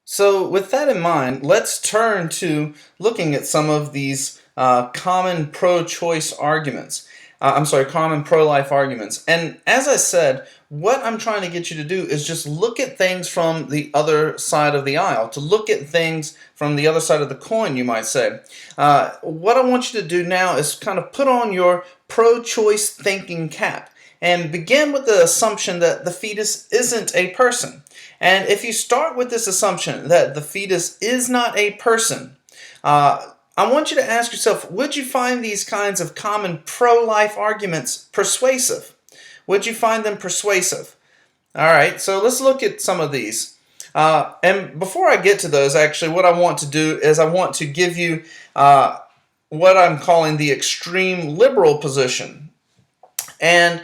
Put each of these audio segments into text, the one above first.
So, with that in mind, let's turn to looking at some of these common pro-choice arguments. I'm sorry, common pro-life arguments. And as I said, what I'm trying to get you to do is just look at things from the other side of the aisle, to look at things from the other side of the coin, you might say. What I want you to do now is kind of put on your pro-choice thinking cap and begin with the assumption that the fetus isn't a person. And if you start with this assumption that the fetus is not a person, I want you to ask yourself, would you find these kinds of common pro-life arguments persuasive? Would you find them persuasive? All right, so let's look at some of these. And before I get to those, actually, what I want to do is I want to give you what I'm calling the extreme liberal position. And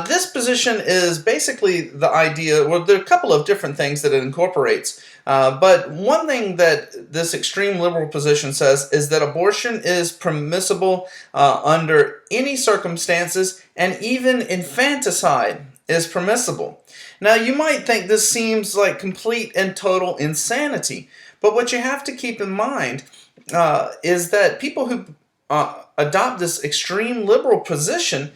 this position is basically the idea, well, there are a couple of different things that it incorporates. But one thing that this extreme liberal position says is that abortion is permissible under any circumstances, and even infanticide is permissible. Now, you might think this seems like complete and total insanity, but what you have to keep in mind is that people who adopt this extreme liberal position,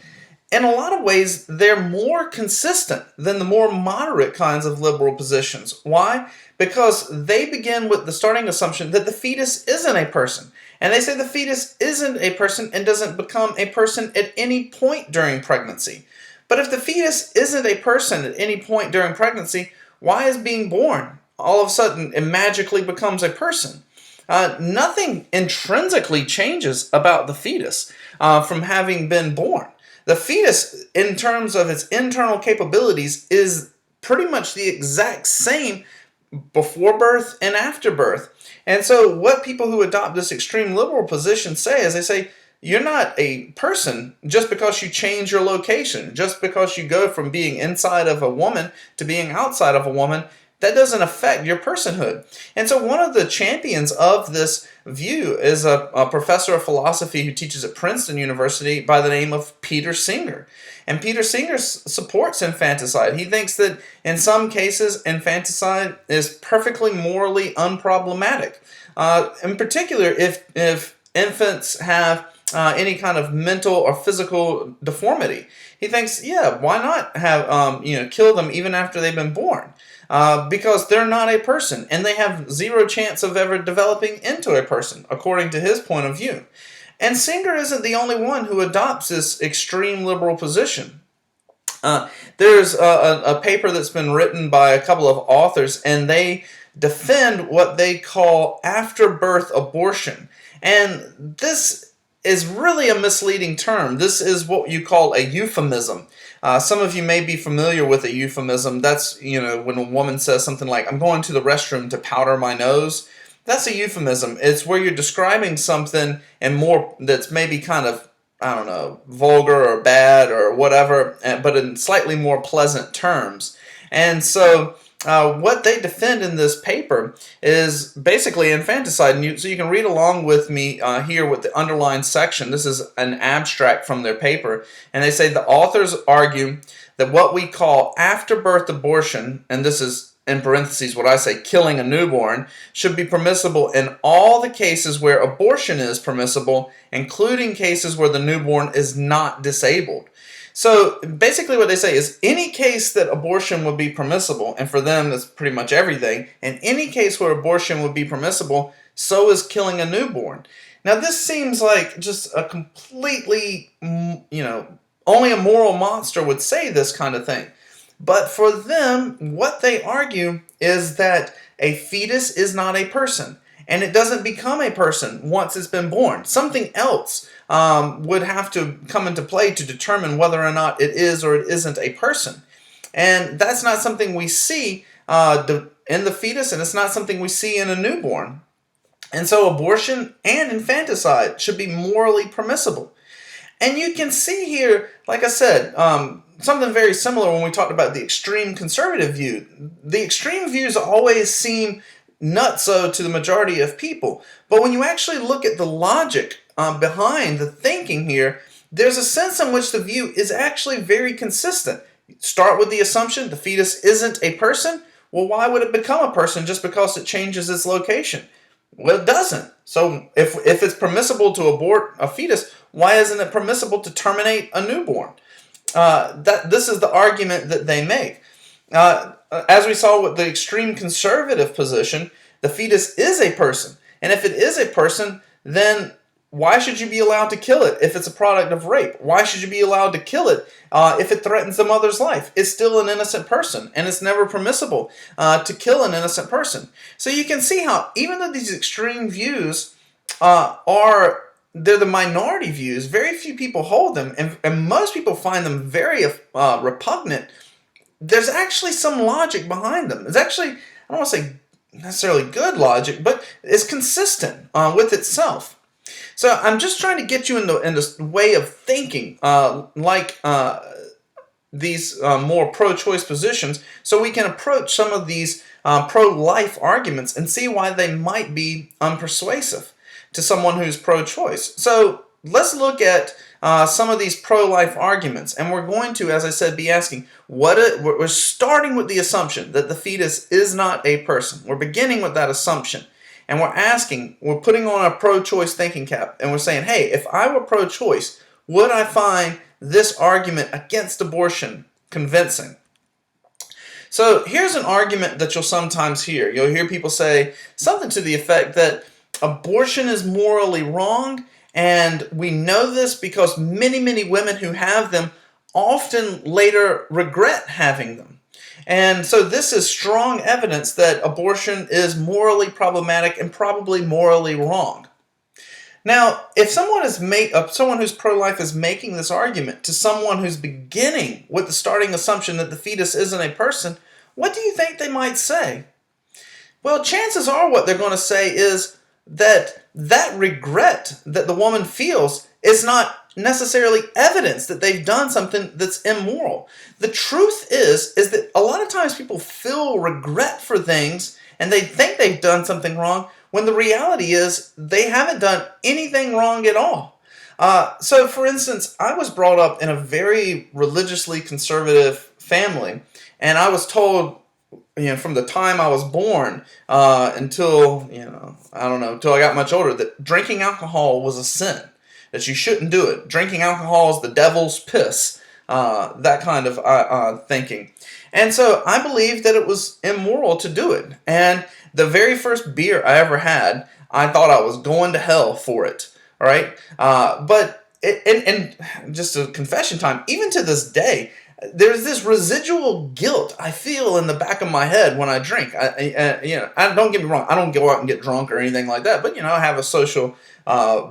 in a lot of ways, they're more consistent than the more moderate kinds of liberal positions. Why? Because they begin with the starting assumption that the fetus isn't a person. And they say the fetus isn't a person and doesn't become a person at any point during pregnancy. But if the fetus isn't a person at any point during pregnancy, why is being born all of a sudden it magically becomes a person? Nothing intrinsically changes about the fetus from having been born. The fetus, in terms of its internal capabilities, is pretty much the exact same before birth and after birth. And so what people who adopt this extreme liberal position say is they say, you're not a person just because you change your location, just because you go from being inside of a woman to being outside of a woman. That doesn't affect your personhood. And so one of the champions of this view is a professor of philosophy who teaches at Princeton University by the name of Peter Singer. And Peter Singer supports infanticide. He thinks that in some cases, infanticide is perfectly morally unproblematic. In particular, if infants have any kind of mental or physical deformity. He thinks, yeah, why not have kill them even after they've been born? Because they're not a person, and they have zero chance of ever developing into a person, according to his point of view. And Singer isn't the only one who adopts this extreme liberal position. There's a paper that's been written by a couple of authors, and they defend what they call after-birth abortion. And this is really a misleading term. This is what you call a euphemism. Some of you may be familiar with a euphemism. That's, when a woman says something like, I'm going to the restroom to powder my nose. That's a euphemism. It's where you're describing something and more that's maybe kind of, I don't know, vulgar or bad or whatever, but in slightly more pleasant terms. And so what they defend in this paper is basically infanticide. So you can read along with me here with the underlined section. This is an abstract from their paper. And they say the authors argue that what we call after-birth abortion, and this is in parentheses what I say, killing a newborn, should be permissible in all the cases where abortion is permissible, including cases where the newborn is not disabled. So basically what they say is any case that abortion would be permissible, and for them that's pretty much everything, in any case where abortion would be permissible, so is killing a newborn. Now this seems like just a completely, only a moral monster would say this kind of thing. But for them, what they argue is that a fetus is not a person, and it doesn't become a person once it's been born. Something else would have to come into play to determine whether or not it is or it isn't a person. And that's not something we see in the fetus, and it's not something we see in a newborn. And so abortion and infanticide should be morally permissible. And you can see here, like I said, something very similar when we talked about the extreme conservative view. The extreme views always seem nutso to the majority of people. But when you actually look at the logic behind the thinking here, there's a sense in which the view is actually very consistent. Start with the assumption the fetus isn't a person. Well, why would it become a person just because it changes its location? Well, it doesn't. So if it's permissible to abort a fetus, why isn't it permissible to terminate a newborn? This is the argument that they make. As we saw with the extreme conservative position, the fetus is a person. And if it is a person, then why should you be allowed to kill it if it's a product of rape? Why should you be allowed to kill it if it threatens the mother's life? It's still an innocent person, and it's never permissible to kill an innocent person. So you can see how, even though these extreme views they're the minority views, very few people hold them, and most people find them very repugnant. There's actually some logic behind them. It's actually, I don't want to say necessarily good logic, but it's consistent with itself. So I'm just trying to get you in this way of thinking, these more pro-choice positions, so we can approach some of these pro-life arguments and see why they might be unpersuasive to someone who's pro-choice. So let's look at some of these pro-life arguments, and we're going to, as I said, be asking, we're starting with the assumption that the fetus is not a person. We're beginning with that assumption. And we're putting on a pro-choice thinking cap, and we're saying, hey, if I were pro-choice, would I find this argument against abortion convincing? So here's an argument that you'll sometimes hear. You'll hear people say something to the effect that abortion is morally wrong, and we know this because many, many women who have them often later regret having them. And so this is strong evidence that abortion is morally problematic and probably morally wrong. Now, if someone who's pro-life is making this argument to someone who's beginning with the starting assumption that the fetus isn't a person, what do you think they might say? Well, chances are what they're going to say is that regret that the woman feels is not necessarily evidence that they've done something that's immoral. The truth is that a lot of times people feel regret for things and they think they've done something wrong when the reality is they haven't done anything wrong at all. So for instance, I was brought up in a very religiously conservative family, and I was told, from the time I was born until I got much older, that drinking alcohol was a sin, that you shouldn't do it. Drinking alcohol is the devil's piss, that kind of thinking. And so I believed that it was immoral to do it. And the very first beer I ever had, I thought I was going to hell for it. All right? And just a confession time, even to this day, there's this residual guilt I feel in the back of my head when I drink. I don't get me wrong, I don't go out and get drunk or anything like that, but I have a social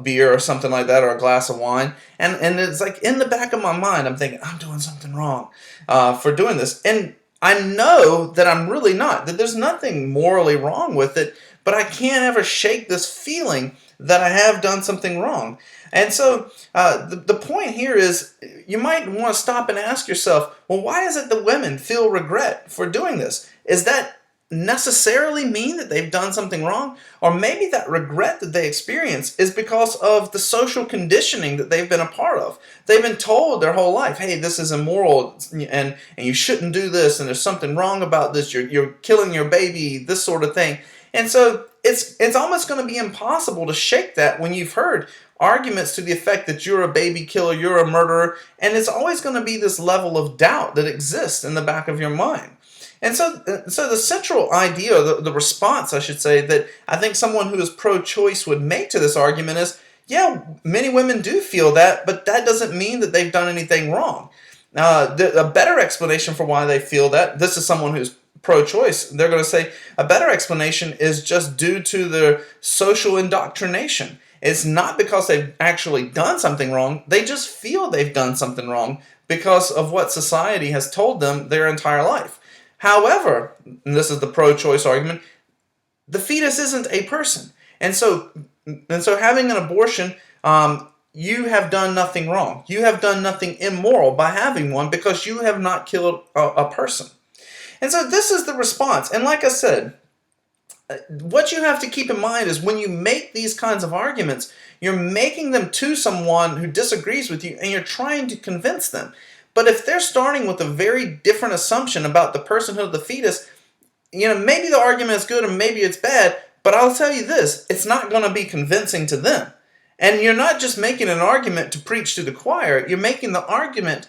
beer or something like that, or a glass of wine, and it's like in the back of my mind, I'm thinking, I'm doing something wrong for doing this. And I know that I'm really not, that there's nothing morally wrong with it, but I can't ever shake this feeling that I have done something wrong. And so the point here is, you might want to stop and ask yourself, well, why is it that women feel regret for doing this? Is that necessarily mean that they've done something wrong? Or maybe that regret that they experience is because of the social conditioning that they've been a part of. They've been told their whole life, hey, this is immoral, and you shouldn't do this, and there's something wrong about this, you're killing your baby, this sort of thing. And so it's almost going to be impossible to shake that when you've heard arguments to the effect that you're a baby killer, you're a murderer, and it's always going to be this level of doubt that exists in the back of your mind. And so the central idea, the response, I should say, that I think someone who is pro-choice would make to this argument is, yeah, many women do feel that, but that doesn't mean that they've done anything wrong. A better explanation for why they feel that, this is someone who's pro-choice, they're going to say a better explanation is just due to their social indoctrination. It's not because they've actually done something wrong, they just feel they've done something wrong because of what society has told them their entire life. However, and this is the pro-choice argument, the fetus isn't a person. And so having an abortion, you have done nothing wrong. You have done nothing immoral by having one because you have not killed a person. And so this is the response. And like I said, what you have to keep in mind is when you make these kinds of arguments, you're making them to someone who disagrees with you and you're trying to convince them. But if they're starting with a very different assumption about the personhood of the fetus, maybe the argument is good and maybe it's bad, but I'll tell you this, it's not going to be convincing to them. And you're not just making an argument to preach to the choir, you're making the argument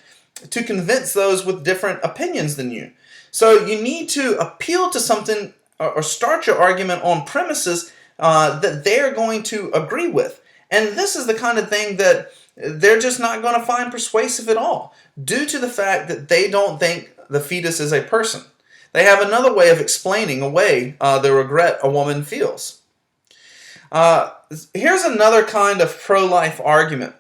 to convince those with different opinions than you. So you need to appeal to something or start your argument on premises that they're going to agree with. And this is the kind of thing that they're just not going to find persuasive at all, due to the fact that they don't think the fetus is a person. They have another way of explaining away the regret a woman feels. Here's another kind of pro-life argument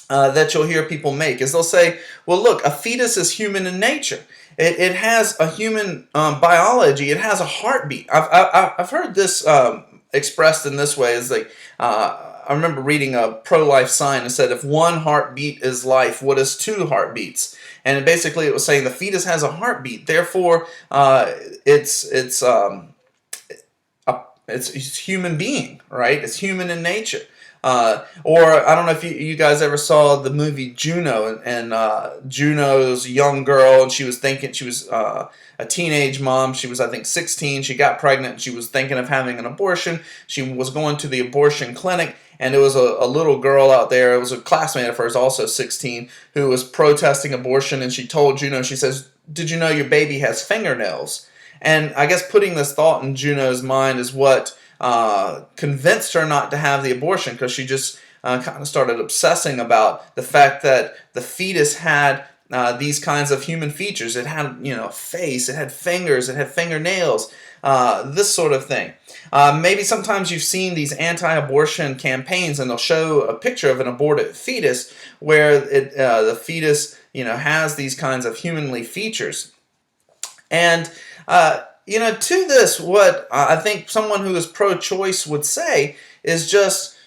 that you'll hear people make, is they'll say, well, look, a fetus is human in nature. It has a human biology. It has a heartbeat. I've heard this expressed in this way, is like, I remember reading a pro-life sign that said, if one heartbeat is life, what is two heartbeats? And basically it was saying the fetus has a heartbeat, therefore it's human being, right? It's human in nature. Or I don't know if you guys ever saw the movie Juno, and Juno's a young girl, and she was a teenage mom. She was, I think, 16. She got pregnant, and she was thinking of having an abortion. She was going to the abortion clinic, and there was a little girl out there. It was a classmate of hers, also 16, who was protesting abortion, and she told Juno, she says, "Did you know your baby has fingernails?" And I guess putting this thought in Juno's mind is what convinced her not to have the abortion, because she just kind of started obsessing about the fact that the fetus had these kinds of human features. It had, a face, it had fingers, it had fingernails, this sort of thing. Maybe sometimes you've seen these anti-abortion campaigns, and they'll show a picture of an aborted fetus where the fetus, has these kinds of humanly features. And to this, what I think someone who is pro-choice would say is just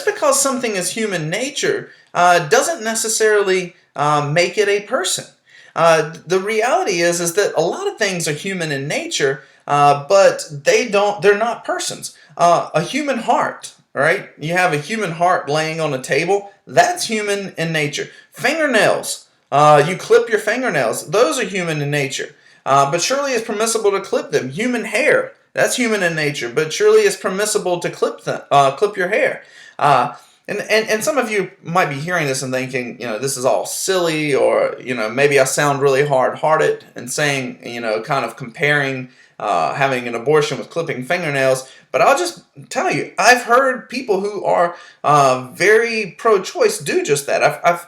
because something is human nature doesn't necessarily make it a person. The reality is that a lot of things are human in nature, but they're not persons. A human heart, right? You have a human heart laying on a table, that's human in nature. Fingernails, you clip your fingernails, those are human in nature. But surely it's permissible to clip them. Human hair, that's human in nature, but surely it's permissible to clip your hair. And some of you might be hearing this and thinking, this is all silly, or, maybe I sound really hard-hearted and saying, kind of comparing having an abortion with clipping fingernails. But I'll just tell you, I've heard people who are very pro-choice do just that.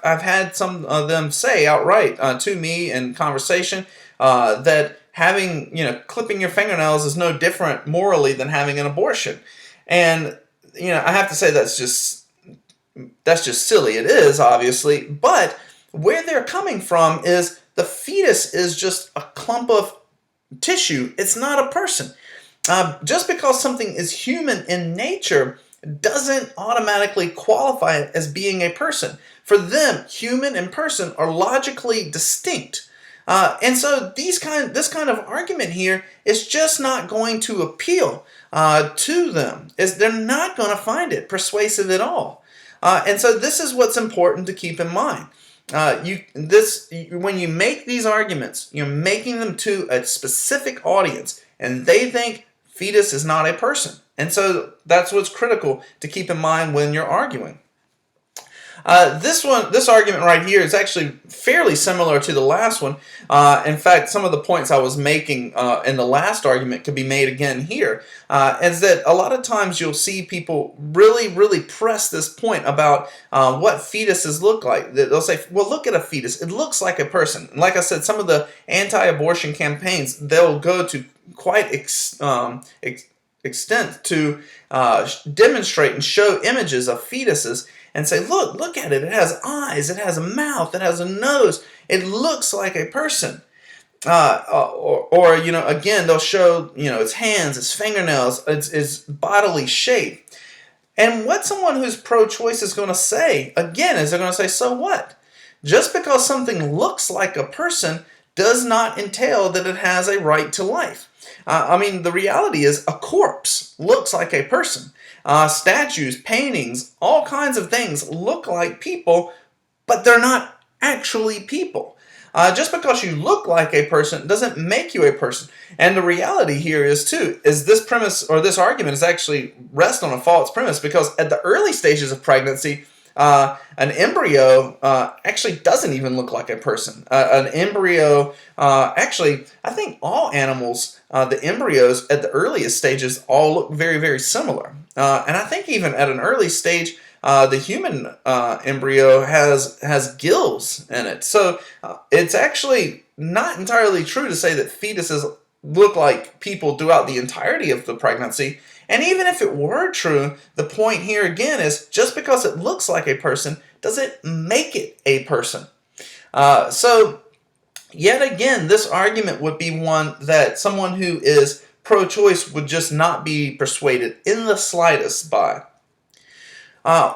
I've had some of them say outright to me in conversation that having, clipping your fingernails is no different morally than having an abortion. And, I have to say that's just silly. It is, obviously, but where they're coming from is the fetus is just a clump of tissue. It's not a person. Just because something is human in nature doesn't automatically qualify it as being a person. For them, human and person are logically distinct. And so this kind of argument here is just not going to appeal to them. They're not going to find it persuasive at all. And so this is what's important to keep in mind. When you make these arguments, you're making them to a specific audience, and they think fetus is not a person. And so that's what's critical to keep in mind when you're arguing. This argument right here is actually fairly similar to the last one. In fact, some of the points I was making in the last argument could be made again here. Is that a lot of times you'll see people really, really press this point about what fetuses look like. They'll say, well, look at a fetus. It looks like a person. And like I said, some of the anti-abortion campaigns, they'll go to quite extent to demonstrate and show images of fetuses and say, look at it. It has eyes, it has a mouth, it has a nose. It looks like a person. Again, they'll show, its hands, its fingernails, its bodily shape. And what someone who's pro-choice is going to say, again, is they're going to say, so what? Just because something looks like a person does not entail that it has a right to life. The reality is a corpse looks like a person. Statues, paintings, all kinds of things look like people, but they're not actually people. Just because you look like a person doesn't make you a person. And the reality here is too, is this premise or this argument is actually rest on a false premise, because at the early stages of pregnancy, an embryo actually doesn't even look like a person. An embryo, actually, I think all animals, the embryos at the earliest stages all look very, very similar. And I think even at an early stage, the human embryo has gills in it. So it's actually not entirely true to say that fetuses look like people throughout the entirety of the pregnancy. And even if it were true, the point here again is just because it looks like a person doesn't make it a person. So yet again, this argument would be one that someone who is pro-choice would just not be persuaded in the slightest by.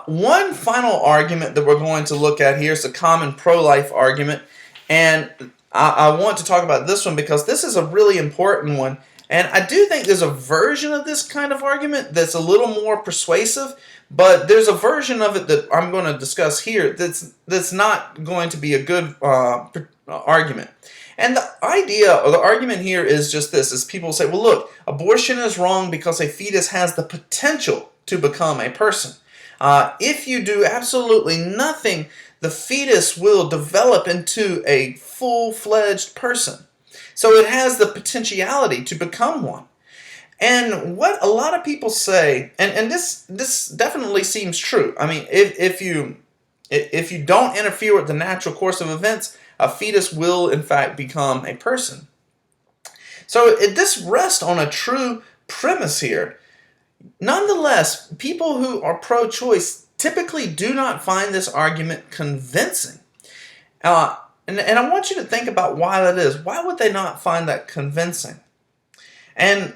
One final argument that we're going to look at here is a common pro-life argument, and I want to talk about this one because this is a really important one, and I do think there's a version of this kind of argument that's a little more persuasive, but there's a version of it that I'm going to discuss here that's not going to be a good argument. And the idea or the argument here is just this, is people say, well, look, abortion is wrong because a fetus has the potential to become a person. If you do absolutely nothing, the fetus will develop into a full-fledged person. So it has the potentiality to become one. And what a lot of people say, and this definitely seems true. I mean, if you don't interfere with the natural course of events, a fetus will in fact become a person. So this rests on a true premise here. Nonetheless, people who are pro-choice typically do not find this argument convincing. And I want you to think about why that is. Why would they not find that convincing? And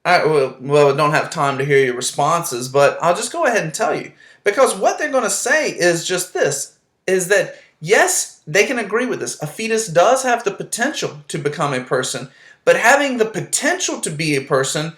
I don't have time to hear your responses, but I'll just go ahead and tell you. Because what they're going to say is just this, is that yes, they can agree with this. A fetus does have the potential to become a person, but having the potential to be a person,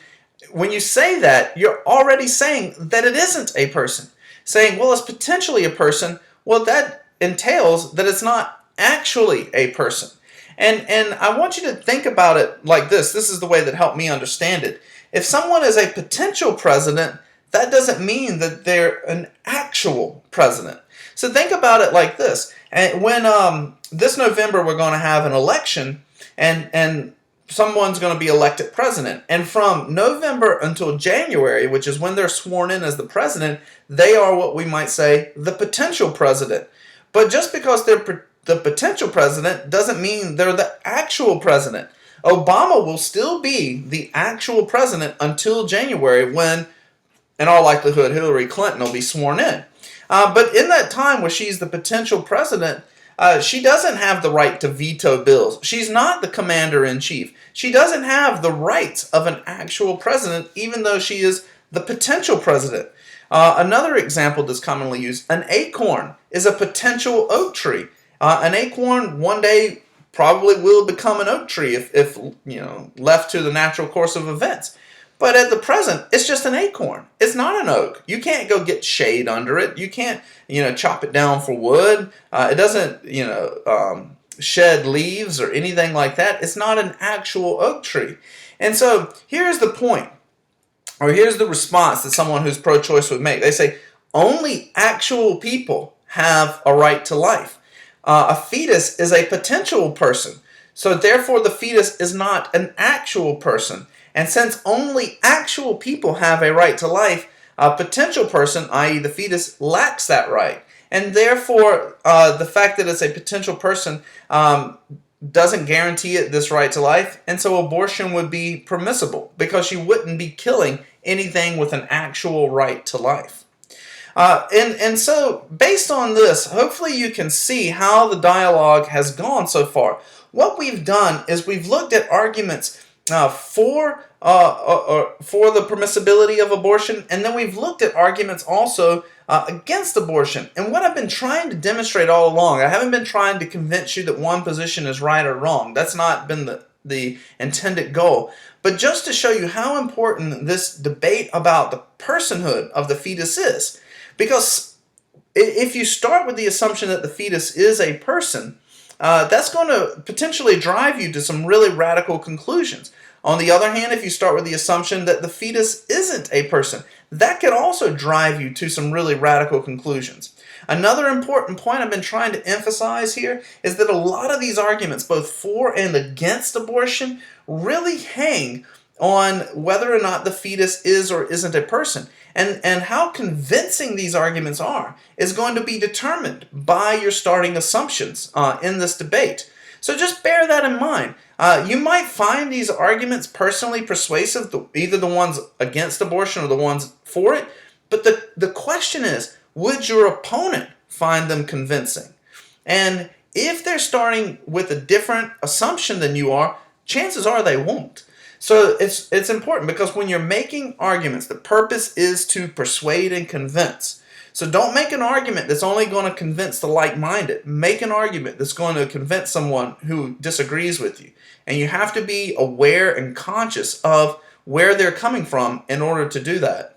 when you say that, you're already saying that it isn't a person. Saying, well, it's potentially a person, well, that entails that it's not actually a person. And I want you to think about it like this. This is the way that helped me understand it. If someone is a potential president, that doesn't mean that they're an actual president. So think about it like this. And when this November we're going to have an election, and someone's going to be elected president. And from November until January, which is when they're sworn in as the president, they are what we might say the potential president. But just because they're the potential president doesn't mean they're the actual president. Obama will still be the actual president until January, when, in all likelihood, Hillary Clinton will be sworn in. But in that time where she's the potential president, she doesn't have the right to veto bills. She's not the commander-in-chief. She doesn't have the rights of an actual president, even though she is the potential president. Another example that's commonly used, an acorn is a potential oak tree. An acorn one day probably will become an oak tree if left to the natural course of events. But at the present, it's just an acorn. It's not an oak. You can't go get shade under it. You can't, chop it down for wood. It doesn't, shed leaves or anything like that. It's not an actual oak tree. And so here's the point, or here's the response that someone who's pro-choice would make. They say, only actual people have a right to life. A fetus is a potential person. So therefore, the fetus is not an actual person. And since only actual people have a right to life, a potential person, i.e. the fetus, lacks that right. And therefore, the fact that it's a potential person doesn't guarantee it this right to life. And so abortion would be permissible because you wouldn't be killing anything with an actual right to life. And so, based on this, hopefully you can see how the dialogue has gone so far. What we've done is we've looked at arguments for the permissibility of abortion, and then we've looked at arguments also against abortion. And what I've been trying to demonstrate all along, I haven't been trying to convince you that one position is right or wrong. That's not been the intended goal. But just to show you how important this debate about the personhood of the fetus is. Because if you start with the assumption that the fetus is a person, that's going to potentially drive you to some really radical conclusions. On the other hand, if you start with the assumption that the fetus isn't a person, that could also drive you to some really radical conclusions. Another important point I've been trying to emphasize here is that a lot of these arguments, both for and against abortion, really hang on whether or not the fetus is or isn't a person. And how convincing these arguments are is going to be determined by your starting assumptions in this debate. So just bear that in mind. You might find these arguments personally persuasive, either the ones against abortion or the ones for it. But the question is, would your opponent find them convincing? And if they're starting with a different assumption than you are, chances are they won't. So it's important, because when you're making arguments, the purpose is to persuade and convince. So don't make an argument that's only going to convince the like-minded. Make an argument that's going to convince someone who disagrees with you. And you have to be aware and conscious of where they're coming from in order to do that.